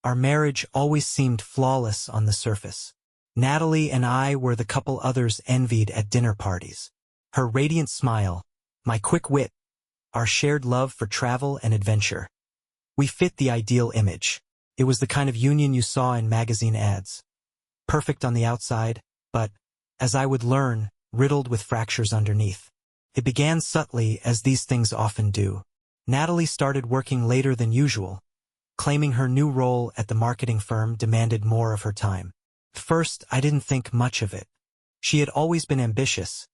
Our marriage always seemed flawless on the surface. Natalie and I were the couple others envied at dinner parties. Her radiant smile, my quick wit, our shared love for travel and adventure. We fit the ideal image. It was the kind of union you saw in magazine ads. Perfect on the outside, but, as I would learn, riddled with fractures underneath. It began subtly, as these things often do. Natalie started working later than usual, claiming her new role at the marketing firm demanded more of her time. At first, I didn't think much of it. She had always been ambitious,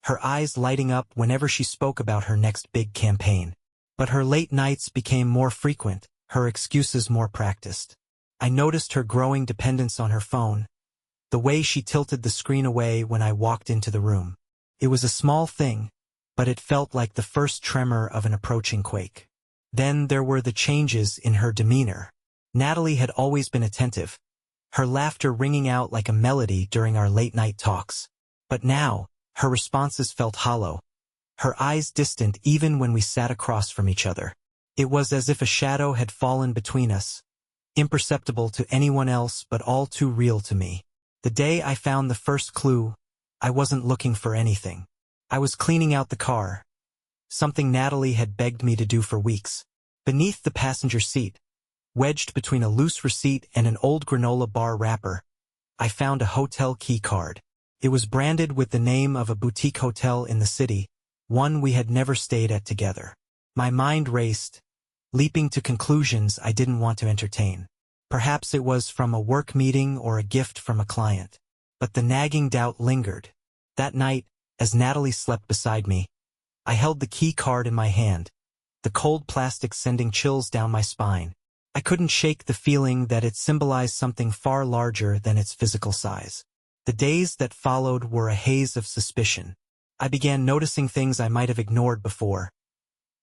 her eyes lighting up whenever she spoke about her next big campaign. But her late nights became more frequent, her excuses more practiced. I noticed her growing dependence on her phone, the way she tilted the screen away when I walked into the room. It was a small thing, but it felt like the first tremor of an approaching quake. Then there were the changes in her demeanor. Natalie had always been attentive, her laughter ringing out like a melody during our late-night talks. But now, her responses felt hollow, her eyes distant even when we sat across from each other. It was as if a shadow had fallen between us, imperceptible to anyone else but all too real to me. The day I found the first clue, I wasn't looking for anything. I was cleaning out the car, something Natalie had begged me to do for weeks. Beneath the passenger seat, wedged between a loose receipt and an old granola bar wrapper, I found a hotel key card. It was branded with the name of a boutique hotel in the city, one we had never stayed at together. My mind raced, leaping to conclusions I didn't want to entertain. Perhaps it was from a work meeting or a gift from a client. But the nagging doubt lingered. That night, as Natalie slept beside me, I held the key card in my hand, the cold plastic sending chills down my spine. I couldn't shake the feeling that it symbolized something far larger than its physical size. The days that followed were a haze of suspicion. I began noticing things I might have ignored before.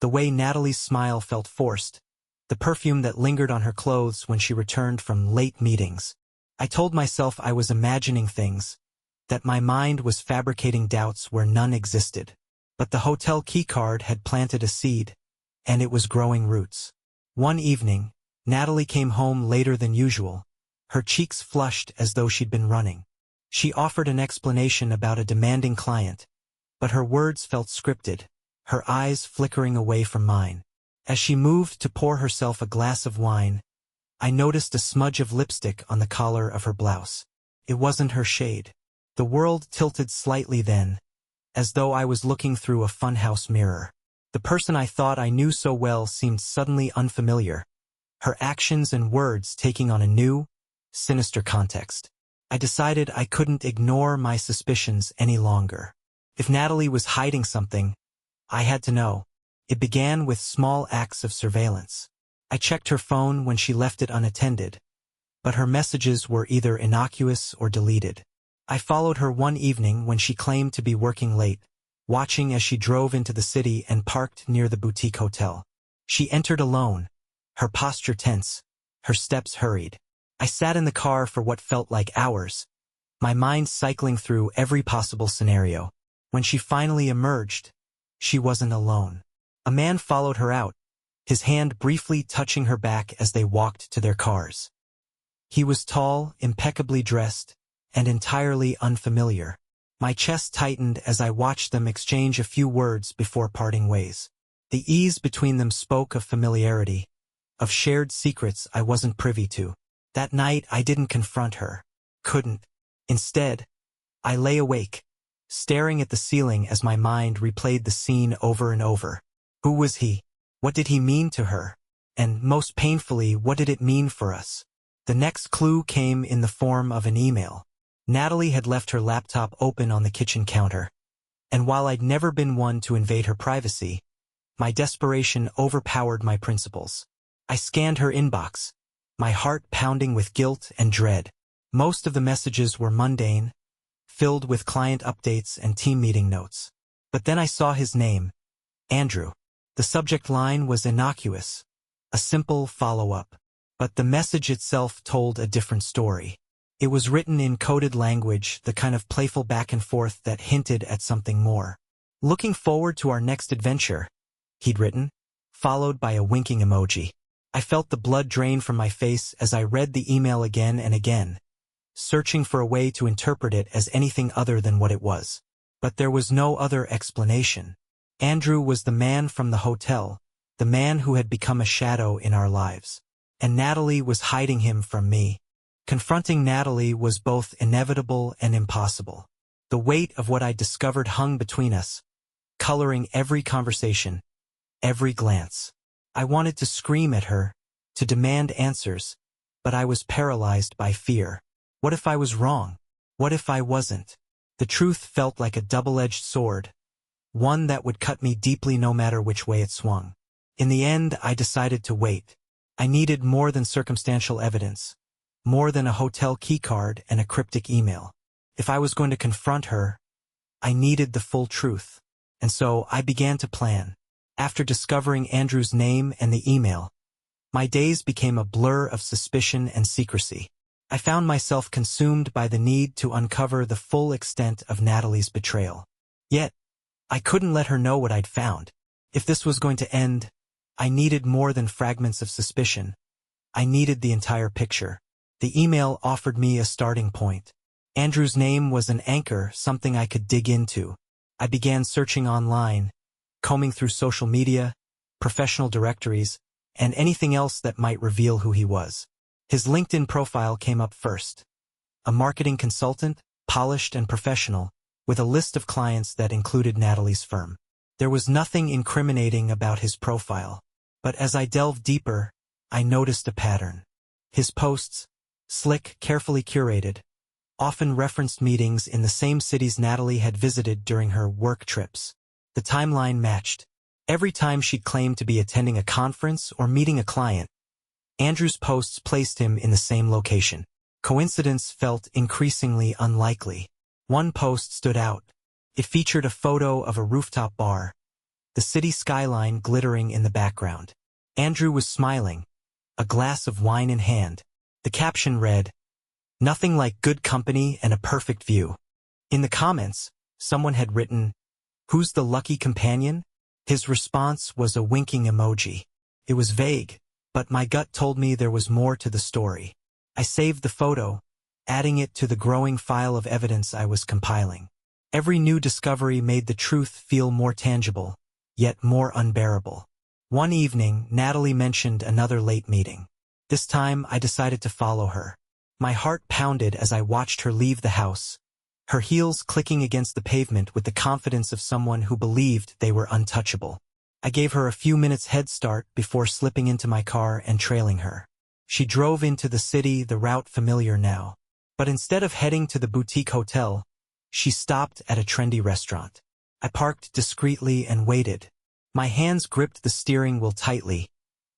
The way Natalie's smile felt forced, the perfume that lingered on her clothes when she returned from late meetings. I told myself I was imagining things, that my mind was fabricating doubts where none existed. But the hotel keycard had planted a seed, and it was growing roots. One evening, Natalie came home later than usual, her cheeks flushed as though she'd been running. She offered an explanation about a demanding client, but her words felt scripted, her eyes flickering away from mine. As she moved to pour herself a glass of wine, I noticed a smudge of lipstick on the collar of her blouse. It wasn't her shade. The world tilted slightly then, as though I was looking through a funhouse mirror. The person I thought I knew so well seemed suddenly unfamiliar, her actions and words taking on a new, sinister context. I decided I couldn't ignore my suspicions any longer. If Natalie was hiding something, I had to know. It began with small acts of surveillance. I checked her phone when she left it unattended, but her messages were either innocuous or deleted. I followed her one evening when she claimed to be working late, watching as she drove into the city and parked near the boutique hotel. She entered alone, her posture tense, her steps hurried. I sat in the car for what felt like hours, my mind cycling through every possible scenario. When she finally emerged, she wasn't alone. A man followed her out, his hand briefly touching her back as they walked to their cars. He was tall, impeccably dressed, and entirely unfamiliar. My chest tightened as I watched them exchange a few words before parting ways. The ease between them spoke of familiarity, of shared secrets I wasn't privy to. That night I didn't confront her. Couldn't. Instead, I lay awake, staring at the ceiling as my mind replayed the scene over and over. Who was he? What did he mean to her? And most painfully, what did it mean for us? The next clue came in the form of an email. Natalie had left her laptop open on the kitchen counter, and while I'd never been one to invade her privacy, my desperation overpowered my principles. I scanned her inbox, my heart pounding with guilt and dread. Most of the messages were mundane, filled with client updates and team meeting notes. But then I saw his name, Andrew. The subject line was innocuous, a simple follow-up. But the message itself told a different story. It was written in coded language, the kind of playful back and forth that hinted at something more. Looking forward to our next adventure, he'd written, followed by a winking emoji. I felt the blood drain from my face as I read the email again and again, searching for a way to interpret it as anything other than what it was. But there was no other explanation. Andrew was the man from the hotel, the man who had become a shadow in our lives. And Natalie was hiding him from me. Confronting Natalie was both inevitable and impossible. The weight of what I discovered hung between us, coloring every conversation, every glance. I wanted to scream at her, to demand answers, but I was paralyzed by fear. What if I was wrong? What if I wasn't? The truth felt like a double-edged sword, one that would cut me deeply no matter which way it swung. In the end, I decided to wait. I needed more than circumstantial evidence, more than a hotel keycard and a cryptic email. If I was going to confront her, I needed the full truth. And so I began to plan. After discovering Andrew's name and the email, my days became a blur of suspicion and secrecy. I found myself consumed by the need to uncover the full extent of Natalie's betrayal. Yet, I couldn't let her know what I'd found. If this was going to end, I needed more than fragments of suspicion. I needed the entire picture. The email offered me a starting point. Andrew's name was an anchor, something I could dig into. I began searching online, combing through social media, professional directories, and anything else that might reveal who he was. His LinkedIn profile came up first. A marketing consultant, polished and professional, with a list of clients that included Natalie's firm. There was nothing incriminating about his profile, but as I delved deeper, I noticed a pattern. His posts, slick, carefully curated, often referenced meetings in the same cities Natalie had visited during her work trips. The timeline matched. Every time she claimed to be attending a conference or meeting a client, Andrew's posts placed him in the same location. Coincidence felt increasingly unlikely. One post stood out. It featured a photo of a rooftop bar, the city skyline glittering in the background. Andrew was smiling, a glass of wine in hand. The caption read, "Nothing like good company and a perfect view." In the comments, someone had written, "Who's the lucky companion?" His response was a winking emoji. It was vague, but my gut told me there was more to the story. I saved the photo, adding it to the growing file of evidence I was compiling. Every new discovery made the truth feel more tangible, yet more unbearable. One evening, Natalie mentioned another late meeting. This time, I decided to follow her. My heart pounded as I watched her leave the house, her heels clicking against the pavement with the confidence of someone who believed they were untouchable. I gave her a few minutes head start before slipping into my car and trailing her. She drove into the city, the route familiar now. But instead of heading to the boutique hotel, she stopped at a trendy restaurant. I parked discreetly and waited. My hands gripped the steering wheel tightly,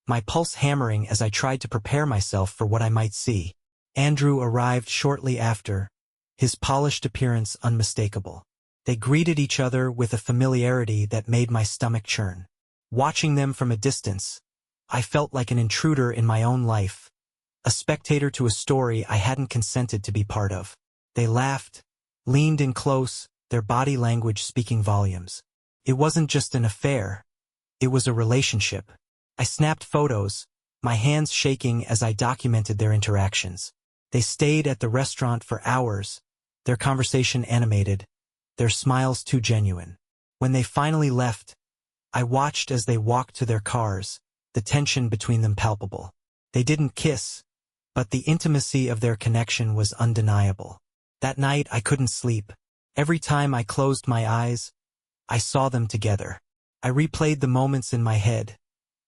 my pulse hammering as I tried to prepare myself for what I might see. Andrew arrived shortly after, his polished appearance unmistakable. They greeted each other with a familiarity that made my stomach churn. Watching them from a distance, I felt like an intruder in my own life, a spectator to a story I hadn't consented to be part of. They laughed, leaned in close, their body language speaking volumes. It wasn't just an affair, it was a relationship. I snapped photos, my hands shaking as I documented their interactions. They stayed at the restaurant for hours, their conversation animated, their smiles too genuine. When they finally left, I watched as they walked to their cars, the tension between them palpable. They didn't kiss, but the intimacy of their connection was undeniable. That night I couldn't sleep. Every time I closed my eyes, I saw them together. I replayed the moments in my head,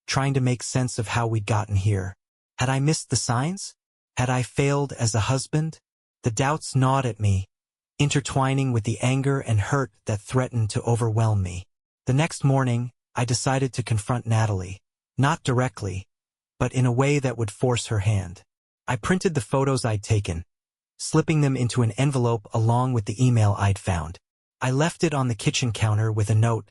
trying to make sense of how we'd gotten here. Had I missed the signs? Had I failed as a husband? The doubts gnawed at me, intertwining with the anger and hurt that threatened to overwhelm me. The next morning, I decided to confront Natalie, not directly, but in a way that would force her hand. I printed the photos I'd taken, slipping them into an envelope along with the email I'd found. I left it on the kitchen counter with a note,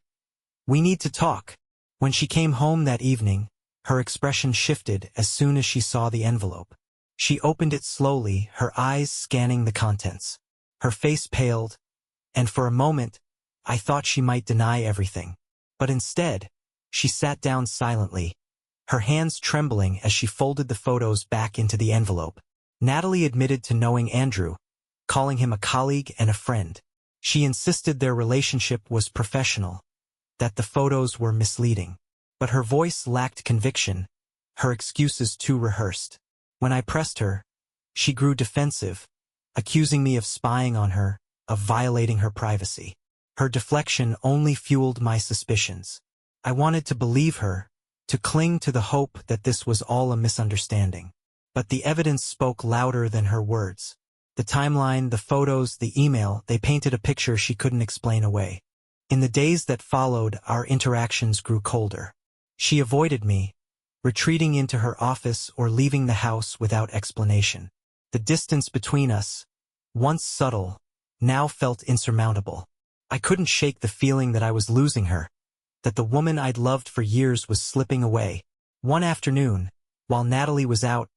"We need to talk." When she came home that evening, her expression shifted as soon as she saw the envelope. She opened it slowly, her eyes scanning the contents. Her face paled, and for a moment, I thought she might deny everything. But instead, she sat down silently, her hands trembling as she folded the photos back into the envelope. Natalie admitted to knowing Andrew, calling him a colleague and a friend. She insisted their relationship was professional, that the photos were misleading. But her voice lacked conviction, her excuses too rehearsed. When I pressed her, she grew defensive, accusing me of spying on her, of violating her privacy. Her deflection only fueled my suspicions. I wanted to believe her, to cling to the hope that this was all a misunderstanding. But the evidence spoke louder than her words. The timeline, the photos, the email, they painted a picture she couldn't explain away. In the days that followed, our interactions grew colder. She avoided me, retreating into her office or leaving the house without explanation. The distance between us, once subtle, now felt insurmountable. I couldn't shake the feeling that I was losing her, that the woman I'd loved for years was slipping away. One afternoon, while Natalie was out,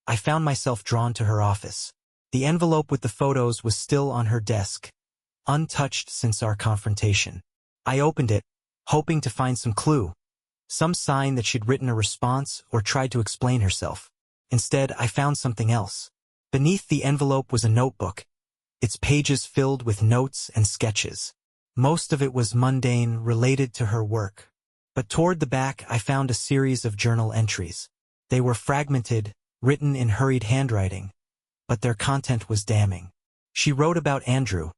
I found myself drawn to her office. The envelope with the photos was still on her desk, untouched since our confrontation. I opened it, hoping to find some clue, some sign that she'd written a response or tried to explain herself. Instead, I found something else. Beneath the envelope was a notebook, its pages filled with notes and sketches. Most of it was mundane, related to her work. But toward the back, I found a series of journal entries. They were fragmented, written in hurried handwriting, but their content was damning. She wrote about Andrew,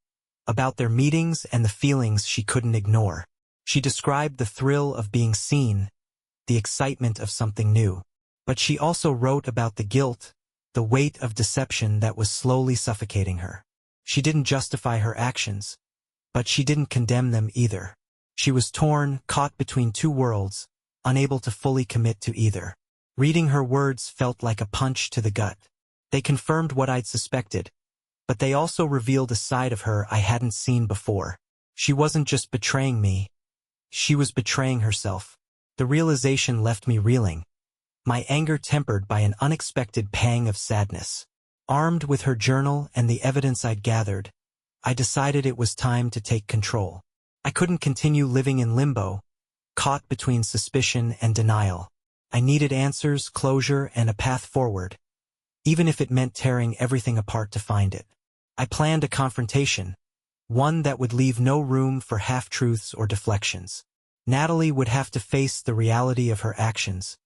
about their meetings and the feelings she couldn't ignore. She described the thrill of being seen, the excitement of something new. But she also wrote about the guilt, the weight of deception that was slowly suffocating her. She didn't justify her actions, but she didn't condemn them either. She was torn, caught between two worlds, unable to fully commit to either. Reading her words felt like a punch to the gut. They confirmed what I'd suspected, but they also revealed a side of her I hadn't seen before. She wasn't just betraying me, she was betraying herself. The realization left me reeling, my anger tempered by an unexpected pang of sadness. Armed with her journal and the evidence I'd gathered, I decided it was time to take control. I couldn't continue living in limbo, caught between suspicion and denial. I needed answers, closure, and a path forward, even if it meant tearing everything apart to find it. I planned a confrontation, one that would leave no room for half-truths or deflections. Natalie would have to face the reality of her actions,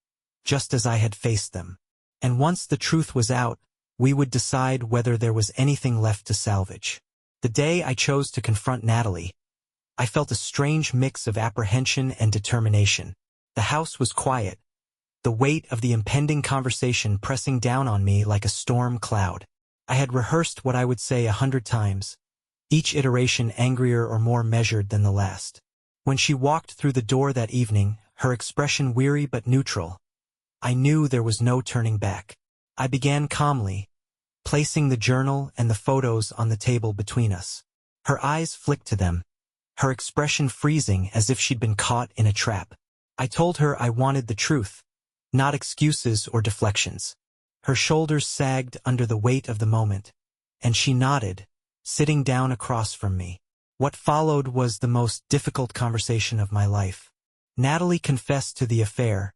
just as I had faced them. And once the truth was out, we would decide whether there was anything left to salvage. The day I chose to confront Natalie, I felt a strange mix of apprehension and determination. The house was quiet, the weight of the impending conversation pressing down on me like a storm cloud. I had rehearsed what I would say 100 times, each iteration angrier or more measured than the last. When she walked through the door that evening, her expression weary but neutral, I knew there was no turning back. I began calmly, placing the journal and the photos on the table between us. Her eyes flicked to them, her expression freezing as if she'd been caught in a trap. I told her I wanted the truth, not excuses or deflections. Her shoulders sagged under the weight of the moment, and she nodded, sitting down across from me. What followed was the most difficult conversation of my life. Natalie confessed to the affair,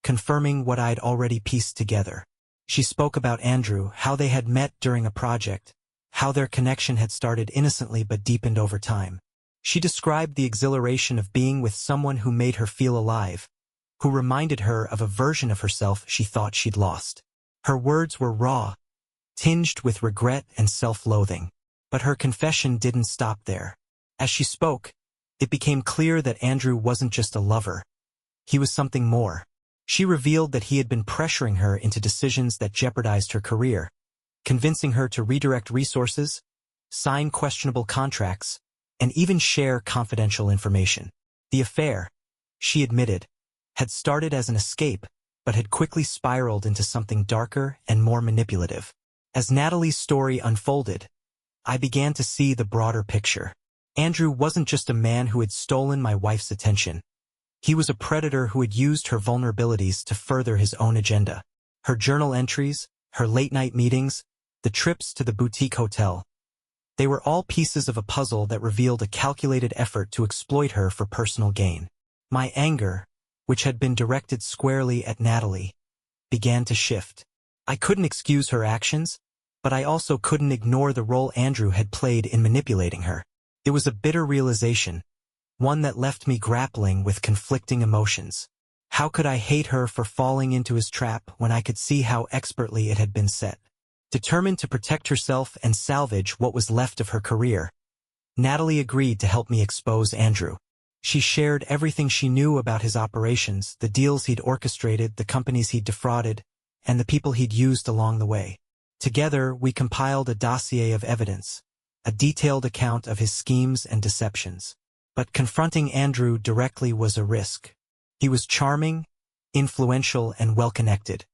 confirming what I'd already pieced together. She spoke about Andrew, how they had met during a project, how their connection had started innocently but deepened over time. She described the exhilaration of being with someone who made her feel alive, who reminded her of a version of herself she thought she'd lost. Her words were raw, tinged with regret and self-loathing. But her confession didn't stop there. As she spoke, it became clear that Andrew wasn't just a lover. He was something more. She revealed that he had been pressuring her into decisions that jeopardized her career, convincing her to redirect resources, sign questionable contracts, and even share confidential information. The affair, she admitted, had started as an escape, but had quickly spiraled into something darker and more manipulative. As Natalie's story unfolded, I began to see the broader picture. Andrew wasn't just a man who had stolen my wife's attention. He was a predator who had used her vulnerabilities to further his own agenda. Her journal entries, her late-night meetings, the trips to the boutique hotel. They were all pieces of a puzzle that revealed a calculated effort to exploit her for personal gain. My anger, which had been directed squarely at Natalie, began to shift. I couldn't excuse her actions, but I also couldn't ignore the role Andrew had played in manipulating her. It was a bitter realization, one that left me grappling with conflicting emotions. How could I hate her for falling into his trap when I could see how expertly it had been set? Determined to protect herself and salvage what was left of her career, Natalie agreed to help me expose Andrew. She shared everything she knew about his operations, the deals he'd orchestrated, the companies he'd defrauded, and the people he'd used along the way. Together, we compiled a dossier of evidence, a detailed account of his schemes and deceptions. But confronting Andrew directly was a risk. He was charming, influential, and well-connected.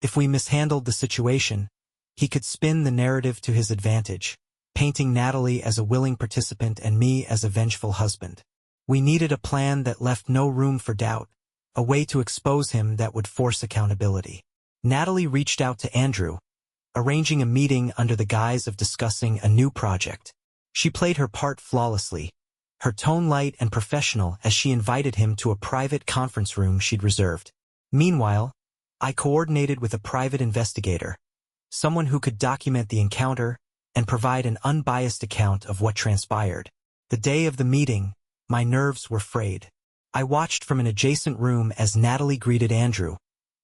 If we mishandled the situation, he could spin the narrative to his advantage, painting Natalie as a willing participant and me as a vengeful husband. We needed a plan that left no room for doubt, a way to expose him that would force accountability. Natalie reached out to Andrew, arranging a meeting under the guise of discussing a new project. She played her part flawlessly, her tone light and professional as she invited him to a private conference room she'd reserved. Meanwhile, I coordinated with a private investigator, someone who could document the encounter and provide an unbiased account of what transpired. The day of the meeting, my nerves were frayed. I watched from an adjacent room as Natalie greeted Andrew,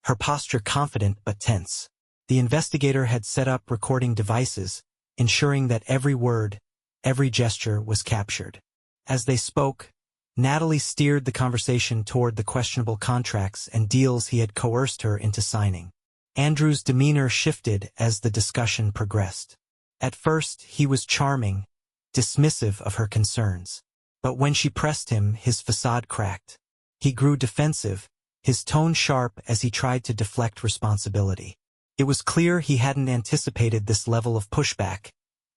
her posture confident but tense. The investigator had set up recording devices, ensuring that every word, every gesture was captured. As they spoke, Natalie steered the conversation toward the questionable contracts and deals he had coerced her into signing. Andrew's demeanor shifted as the discussion progressed. At first, he was charming, dismissive of her concerns. But when she pressed him, his facade cracked. He grew defensive, his tone sharp as he tried to deflect responsibility. It was clear he hadn't anticipated this level of pushback,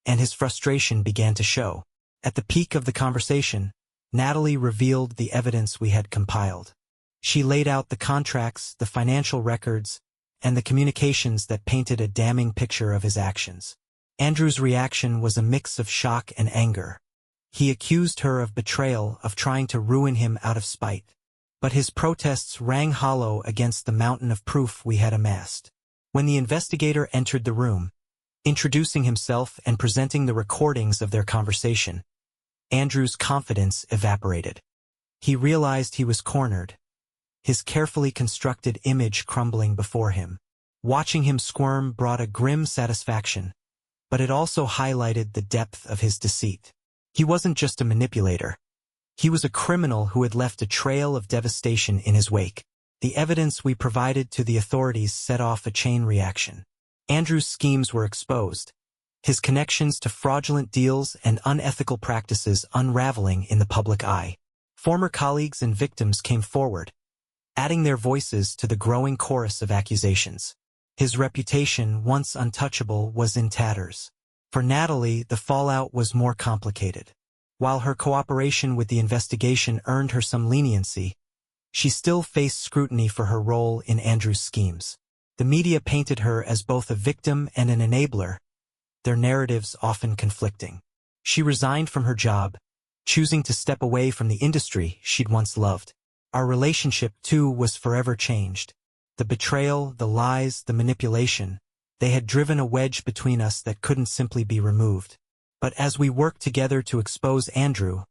and his frustration began to show. At the peak of the conversation, Natalie revealed the evidence we had compiled. She laid out the contracts, the financial records, and the communications that painted a damning picture of his actions. Andrew's reaction was a mix of shock and anger. He accused her of betrayal, of trying to ruin him out of spite. But his protests rang hollow against the mountain of proof we had amassed. When the investigator entered the room, introducing himself and presenting the recordings of their conversation, Andrew's confidence evaporated. He realized he was cornered, his carefully constructed image crumbling before him. Watching him squirm brought a grim satisfaction, but it also highlighted the depth of his deceit. He wasn't just a manipulator. He was a criminal who had left a trail of devastation in his wake. The evidence we provided to the authorities set off a chain reaction. Andrew's schemes were exposed, his connections to fraudulent deals and unethical practices unraveling in the public eye. Former colleagues and victims came forward, adding their voices to the growing chorus of accusations. His reputation, once untouchable, was in tatters. For Natalie, the fallout was more complicated. While her cooperation with the investigation earned her some leniency, she still faced scrutiny for her role in Andrew's schemes. The media painted her as both a victim and an enabler, their narratives often conflicting. She resigned from her job, choosing to step away from the industry she'd once loved. Our relationship, too, was forever changed. The betrayal, the lies, the manipulation, they had driven a wedge between us that couldn't simply be removed. But as we worked together to expose Andrew,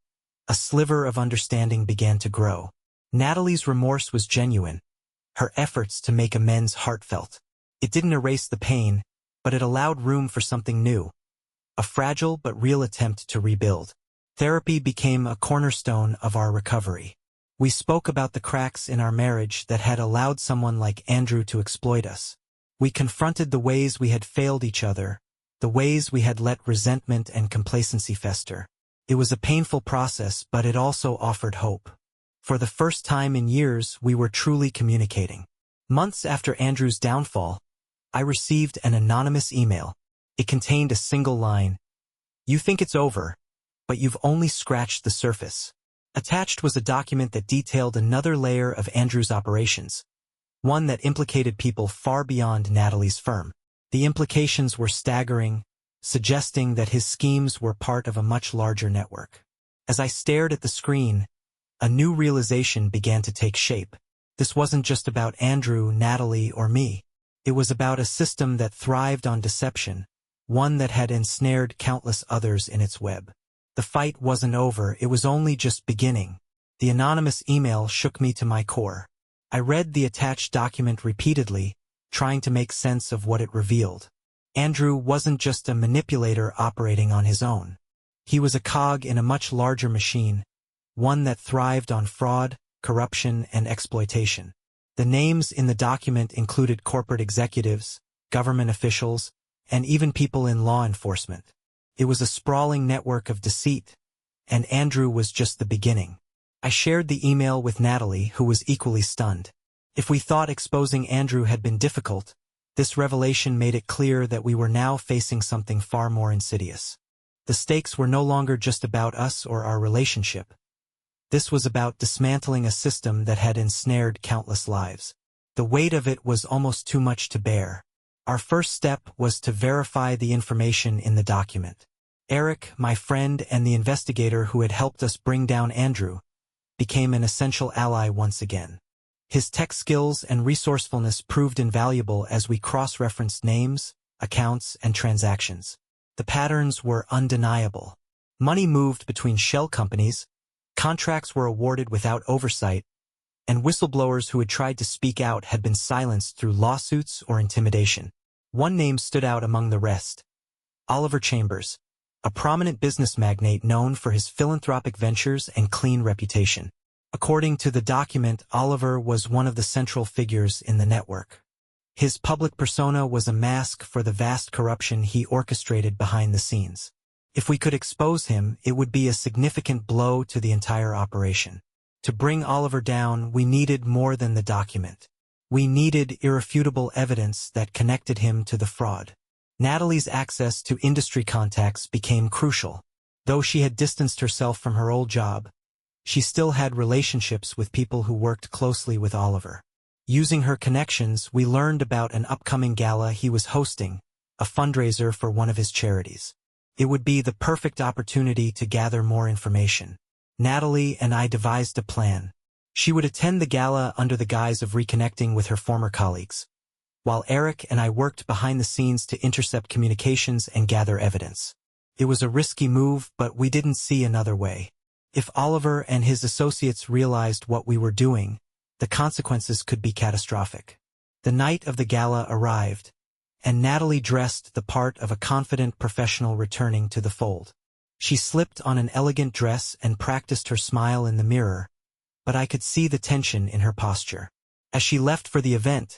a sliver of understanding began to grow. Natalie's remorse was genuine, her efforts to make amends heartfelt. It didn't erase the pain, but it allowed room for something new, a fragile but real attempt to rebuild. Therapy became a cornerstone of our recovery. We spoke about the cracks in our marriage that had allowed someone like Andrew to exploit us. We confronted the ways we had failed each other, the ways we had let resentment and complacency fester. It was a painful process, but it also offered hope. For the first time in years, we were truly communicating. Months after Andrew's downfall, I received an anonymous email. It contained a single line: "You think it's over, but you've only scratched the surface." Attached was a document that detailed another layer of Andrew's operations, one that implicated people far beyond Natalie's firm. The implications were staggering, suggesting that his schemes were part of a much larger network. As I stared at the screen, a new realization began to take shape. This wasn't just about Andrew, Natalie, or me. It was about a system that thrived on deception, one that had ensnared countless others in its web. The fight wasn't over, it was only just beginning. The anonymous email shook me to my core. I read the attached document repeatedly, trying to make sense of what it revealed. Andrew wasn't just a manipulator operating on his own. He was a cog in a much larger machine, one that thrived on fraud, corruption, and exploitation. The names in the document included corporate executives, government officials, and even people in law enforcement. It was a sprawling network of deceit, and Andrew was just the beginning. I shared the email with Natalie, who was equally stunned. If we thought exposing Andrew had been difficult, this revelation made it clear that we were now facing something far more insidious. The stakes were no longer just about us or our relationship. This was about dismantling a system that had ensnared countless lives. The weight of it was almost too much to bear. Our first step was to verify the information in the document. Eric, my friend and the investigator who had helped us bring down Andrew, became an essential ally once again. His tech skills and resourcefulness proved invaluable as we cross-referenced names, accounts, and transactions. The patterns were undeniable. Money moved between shell companies, contracts were awarded without oversight, and whistleblowers who had tried to speak out had been silenced through lawsuits or intimidation. One name stood out among the rest: Oliver Chambers, a prominent business magnate known for his philanthropic ventures and clean reputation. According to the document, Oliver was one of the central figures in the network. His public persona was a mask for the vast corruption he orchestrated behind the scenes. If we could expose him, it would be a significant blow to the entire operation. To bring Oliver down, we needed more than the document. We needed irrefutable evidence that connected him to the fraud. Natalie's access to industry contacts became crucial. Though she had distanced herself from her old job, she still had relationships with people who worked closely with Oliver. Using her connections, we learned about an upcoming gala he was hosting, a fundraiser for one of his charities. It would be the perfect opportunity to gather more information. Natalie and I devised a plan. She would attend the gala under the guise of reconnecting with her former colleagues, while Eric and I worked behind the scenes to intercept communications and gather evidence. It was a risky move, but we didn't see another way. If Oliver and his associates realized what we were doing, the consequences could be catastrophic. The night of the gala arrived, and Natalie dressed the part of a confident professional returning to the fold. She slipped on an elegant dress and practiced her smile in the mirror, but I could see the tension in her posture. As she left for the event,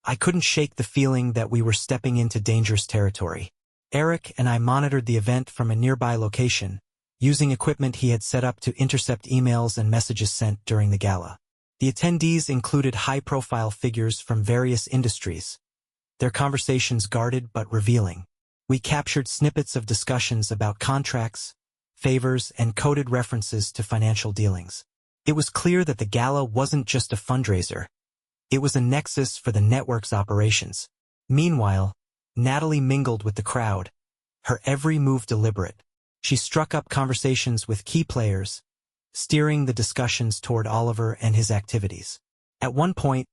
I couldn't shake the feeling that we were stepping into dangerous territory. Eric and I monitored the event from a nearby location, using equipment he had set up to intercept emails and messages sent during the gala. The attendees included high-profile figures from various industries, their conversations guarded but revealing. We captured snippets of discussions about contracts, favors, and coded references to financial dealings. It was clear that the gala wasn't just a fundraiser. It was a nexus for the network's operations. Meanwhile, Natalie mingled with the crowd, her every move deliberate. She struck up conversations with key players, steering the discussions toward Oliver and his activities. At one point,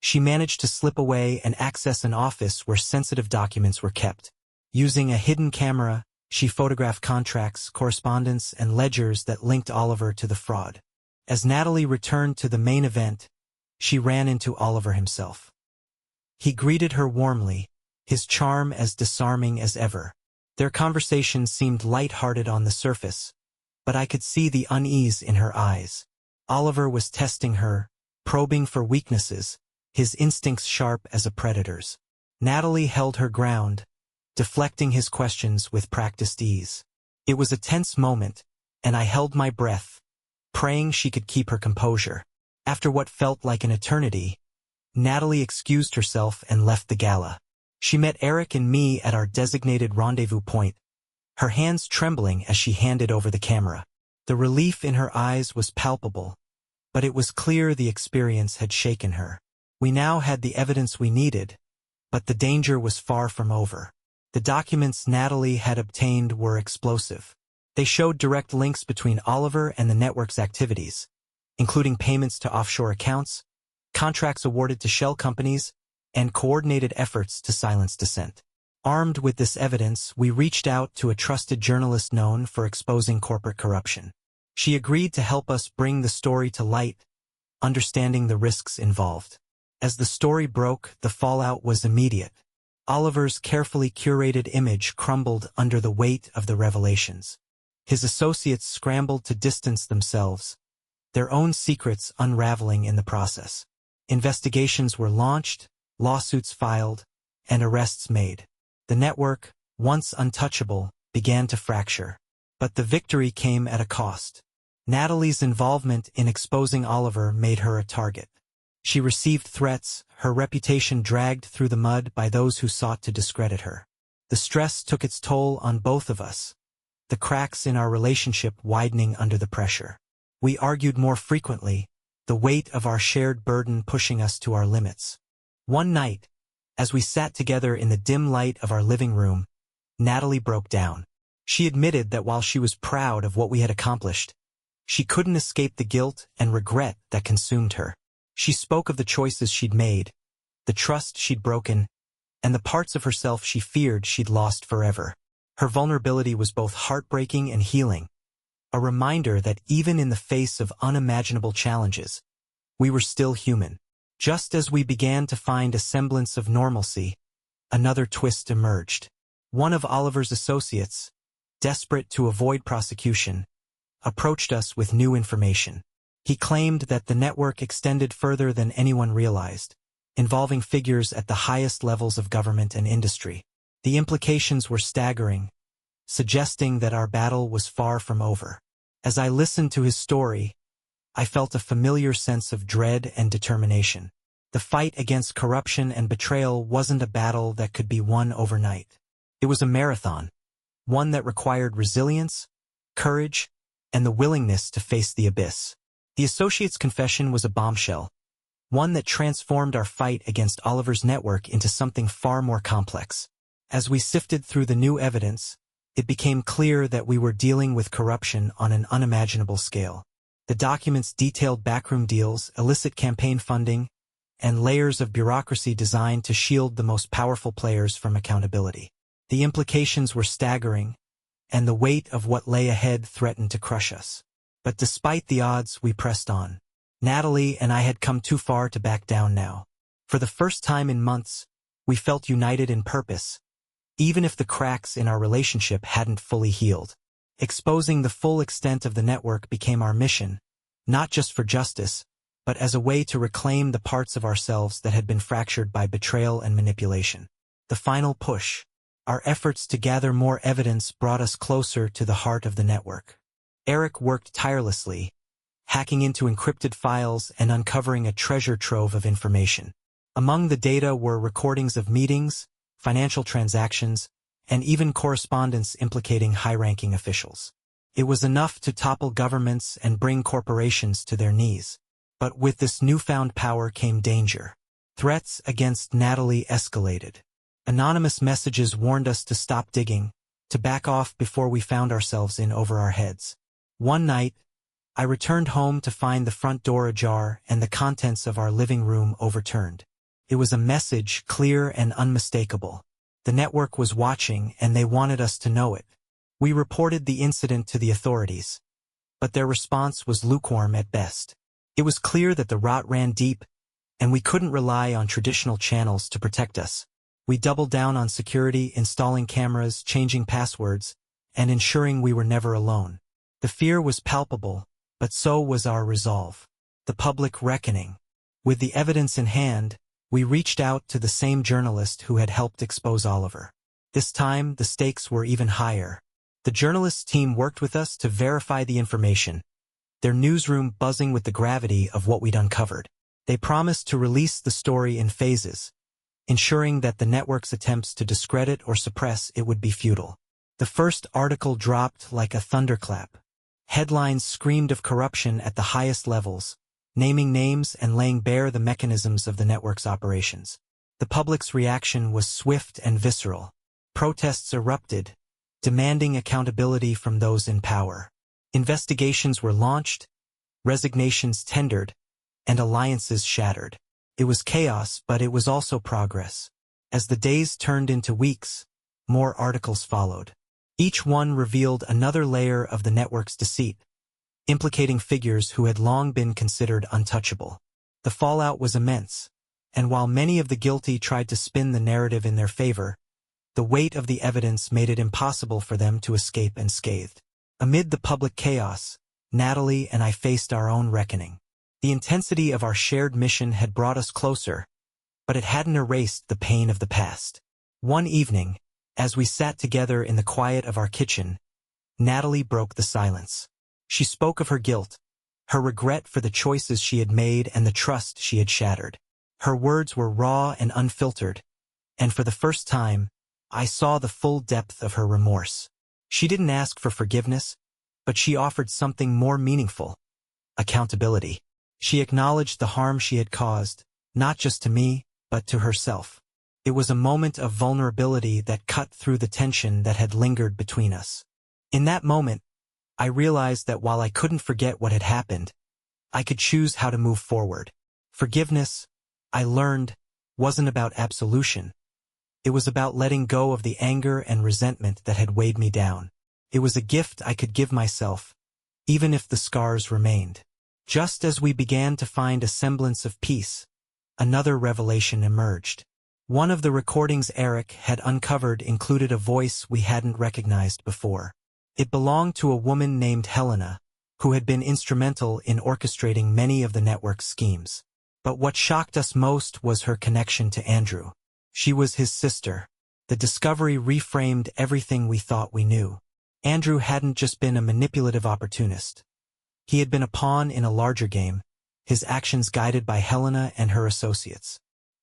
she managed to slip away and access an office where sensitive documents were kept. Using a hidden camera, she photographed contracts, correspondence, and ledgers that linked Oliver to the fraud. As Natalie returned to the main event, she ran into Oliver himself. He greeted her warmly, his charm as disarming as ever. Their conversation seemed light-hearted on the surface, but I could see the unease in her eyes. Oliver was testing her, probing for weaknesses, his instincts sharp as a predator's. Natalie held her ground, deflecting his questions with practiced ease. It was a tense moment, and I held my breath, praying she could keep her composure. After what felt like an eternity, Natalie excused herself and left the gala. She met Eric and me at our designated rendezvous point, her hands trembling as she handed over the camera. The relief in her eyes was palpable, but it was clear the experience had shaken her. We now had the evidence we needed, but the danger was far from over. The documents Natalie had obtained were explosive. They showed direct links between Oliver and the network's activities, including payments to offshore accounts, contracts awarded to shell companies, and coordinated efforts to silence dissent. Armed with this evidence, we reached out to a trusted journalist known for exposing corporate corruption. She agreed to help us bring the story to light, understanding the risks involved. As the story broke, the fallout was immediate. Oliver's carefully curated image crumbled under the weight of the revelations. His associates scrambled to distance themselves, their own secrets unraveling in the process. Investigations were launched, lawsuits filed, and arrests made. The network, once untouchable, began to fracture. But the victory came at a cost. Natalie's involvement in exposing Oliver made her a target. She received threats, her reputation dragged through the mud by those who sought to discredit her. The stress took its toll on both of us, the cracks in our relationship widening under the pressure. We argued more frequently, the weight of our shared burden pushing us to our limits. One night, as we sat together in the dim light of our living room, Natalie broke down. She admitted that while she was proud of what we had accomplished, she couldn't escape the guilt and regret that consumed her. She spoke of the choices she'd made, the trust she'd broken, and the parts of herself she feared she'd lost forever. Her vulnerability was both heartbreaking and healing, a reminder that even in the face of unimaginable challenges, we were still human. Just as we began to find a semblance of normalcy, another twist emerged. One of Oliver's associates, desperate to avoid prosecution, approached us with new information. He claimed that the network extended further than anyone realized, involving figures at the highest levels of government and industry. The implications were staggering, suggesting that our battle was far from over. As I listened to his story, I felt a familiar sense of dread and determination. The fight against corruption and betrayal wasn't a battle that could be won overnight. It was a marathon, one that required resilience, courage, and the willingness to face the abyss. The associate's confession was a bombshell, one that transformed our fight against Oliver's network into something far more complex. As we sifted through the new evidence, it became clear that we were dealing with corruption on an unimaginable scale. The documents detailed backroom deals, illicit campaign funding, and layers of bureaucracy designed to shield the most powerful players from accountability. The implications were staggering, and the weight of what lay ahead threatened to crush us. But despite the odds, we pressed on. Natalie and I had come too far to back down now. For the first time in months, we felt united in purpose, even if the cracks in our relationship hadn't fully healed. Exposing the full extent of the network became our mission, not just for justice, but as a way to reclaim the parts of ourselves that had been fractured by betrayal and manipulation. The final push. Our efforts to gather more evidence brought us closer to the heart of the network. Eric worked tirelessly, hacking into encrypted files and uncovering a treasure trove of information. Among the data were recordings of meetings, financial transactions, and even correspondence implicating high-ranking officials. It was enough to topple governments and bring corporations to their knees. But with this newfound power came danger. Threats against Natalie escalated. Anonymous messages warned us to stop digging, to back off before we found ourselves in over our heads. One night, I returned home to find the front door ajar and the contents of our living room overturned. It was a message clear and unmistakable. The network was watching and they wanted us to know it. We reported the incident to the authorities, but their response was lukewarm at best. It was clear that the rot ran deep, and we couldn't rely on traditional channels to protect us. We doubled down on security, installing cameras, changing passwords, and ensuring we were never alone. The fear was palpable, but so was our resolve. The public reckoning. With the evidence in hand, we reached out to the same journalist who had helped expose Oliver. This time, the stakes were even higher. The journalist's team worked with us to verify the information, their newsroom buzzing with the gravity of what we'd uncovered. They promised to release the story in phases, ensuring that the network's attempts to discredit or suppress it would be futile. The first article dropped like a thunderclap. Headlines screamed of corruption at the highest levels, naming names and laying bare the mechanisms of the network's operations. The public's reaction was swift and visceral. Protests erupted, demanding accountability from those in power. Investigations were launched, resignations tendered, and alliances shattered. It was chaos, but it was also progress. As the days turned into weeks, more articles followed. Each one revealed another layer of the network's deceit, implicating figures who had long been considered untouchable. The fallout was immense, and while many of the guilty tried to spin the narrative in their favor, the weight of the evidence made it impossible for them to escape unscathed. Amid the public chaos, Natalie and I faced our own reckoning. The intensity of our shared mission had brought us closer, but it hadn't erased the pain of the past. One evening, as we sat together in the quiet of our kitchen, Natalie broke the silence. She spoke of her guilt, her regret for the choices she had made and the trust she had shattered. Her words were raw and unfiltered, and for the first time, I saw the full depth of her remorse. She didn't ask for forgiveness, but she offered something more meaningful: accountability. She acknowledged the harm she had caused, not just to me, but to herself. It was a moment of vulnerability that cut through the tension that had lingered between us. In that moment, I realized that while I couldn't forget what had happened, I could choose how to move forward. Forgiveness, I learned, wasn't about absolution. It was about letting go of the anger and resentment that had weighed me down. It was a gift I could give myself, even if the scars remained. Just as we began to find a semblance of peace, another revelation emerged. One of the recordings Eric had uncovered included a voice we hadn't recognized before. It belonged to a woman named Helena, who had been instrumental in orchestrating many of the network's schemes. But what shocked us most was her connection to Andrew. She was his sister. The discovery reframed everything we thought we knew. Andrew hadn't just been a manipulative opportunist. He had been a pawn in a larger game, his actions guided by Helena and her associates.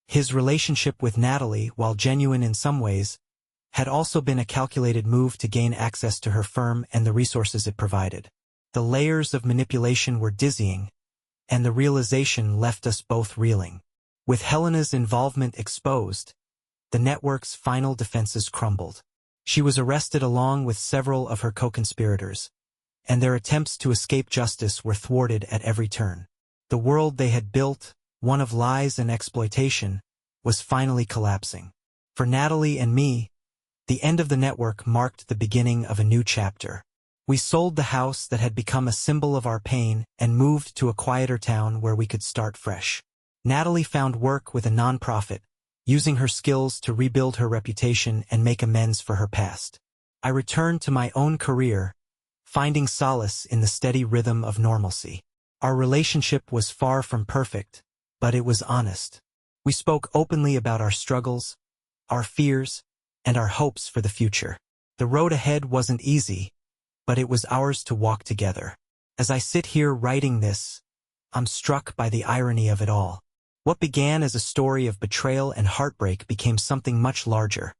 His relationship with Natalie, while genuine in some ways, had also been a calculated move to gain access to her firm and the resources it provided. The layers of manipulation were dizzying, and the realization left us both reeling. With Helena's involvement exposed, the network's final defenses crumbled. She was arrested along with several of her co-conspirators, and their attempts to escape justice were thwarted at every turn. The world they had built, one of lies and exploitation, was finally collapsing. For Natalie and me, the end of the network marked the beginning of a new chapter. We sold the house that had become a symbol of our pain and moved to a quieter town where we could start fresh. Natalie found work with a nonprofit, using her skills to rebuild her reputation and make amends for her past. I returned to my own career, finding solace in the steady rhythm of normalcy. Our relationship was far from perfect, but it was honest. We spoke openly about our struggles, our fears, and our hopes for the future. The road ahead wasn't easy, but it was ours to walk together. As I sit here writing this, I'm struck by the irony of it all. What began as a story of betrayal and heartbreak became something much larger.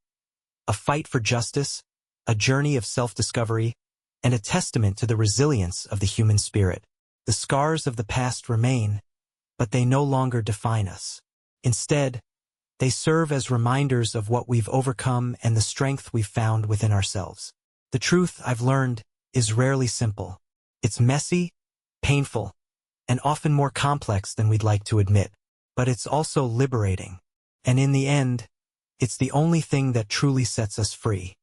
A fight for justice, a journey of self-discovery, and a testament to the resilience of the human spirit. The scars of the past remain, but they no longer define us. Instead, they serve as reminders of what we've overcome and the strength we've found within ourselves. The truth, I've learned, is rarely simple. It's messy, painful, and often more complex than we'd like to admit. But it's also liberating. And in the end, it's the only thing that truly sets us free.